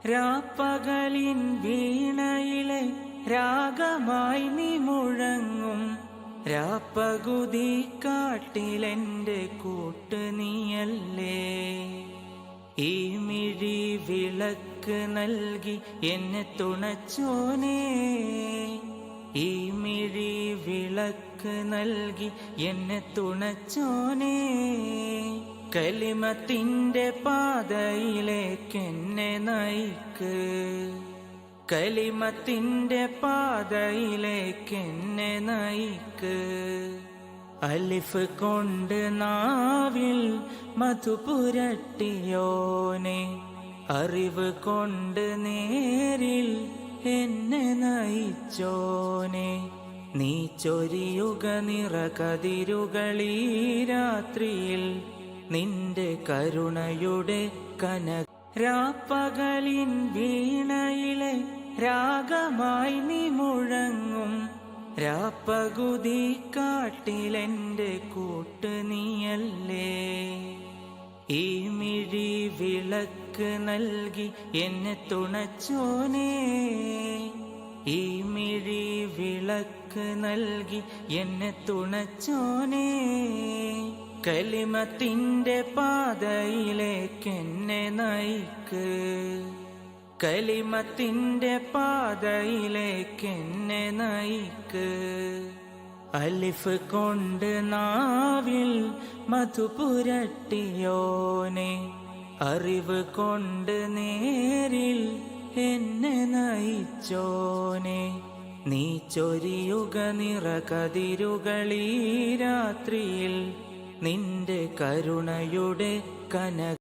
രാപ്പകലിൻ വീണയിലെ രാഗമായി നീ മുഴങ്ങും രാപ്പകുതി കാട്ടിലെന്റെ കൂട്ട് നീയല്ലേ. ഈ മിഴി വിളക്ക് നൽകി എന്നെ തുണച്ചോനേ, ഈ മിഴി വിളക്ക് നൽകി എന്നെ തുണച്ചോനേ. കലിമത്തിന്റെ പാതയിലേക്കെന്നെ നയിക്ക്, കലിമത്തിന്റെ പാതയിലേക്കെന്നെ നയിക്ക്. അലിഫ് കൊണ്ട് നാവിൽ മധു പുരട്ടിയോനെ, അറിവ് കൊണ്ട് നേരിൽ എന്നെ നയിച്ചോനെ. നീ ചൊരിയുക നിറകതിരുകളീ രാത്രിയിൽ നിന്റെ കരുണയുടെ കനക. രാപ്പകലിൻ വീണയിലെ രാഗമായി നീ മുഴങ്ങും രാപ്പകുതി കാട്ടിലെന്റെ കൂട്ട് നീയല്ലേ. ഈ മിഴി വിളക്ക് നൽകി എന്നെ തുണച്ചോനേ, ഈ മിഴി വിളക്ക് നൽകി എന്നെ തുണച്ചോനേ. കലിമത്തിന്റെ പാതയിലേക്കെന്നെ നയിക്ക്, കലിമത്തിന്റെ പാതയിലേക്കെന്നെ നയിക്ക്. അലിഫ് കൊണ്ട് നാവിൽ മധു പുരട്ടിയോനെ, അറിവ് കൊണ്ട് നേരിൽ എന്നെ നയിച്ചോനെ. നീ ചൊരിയുക നിറകതിരുകളീ രാത്രിയിൽ നിന്റെ കരുണയുടെ കനക.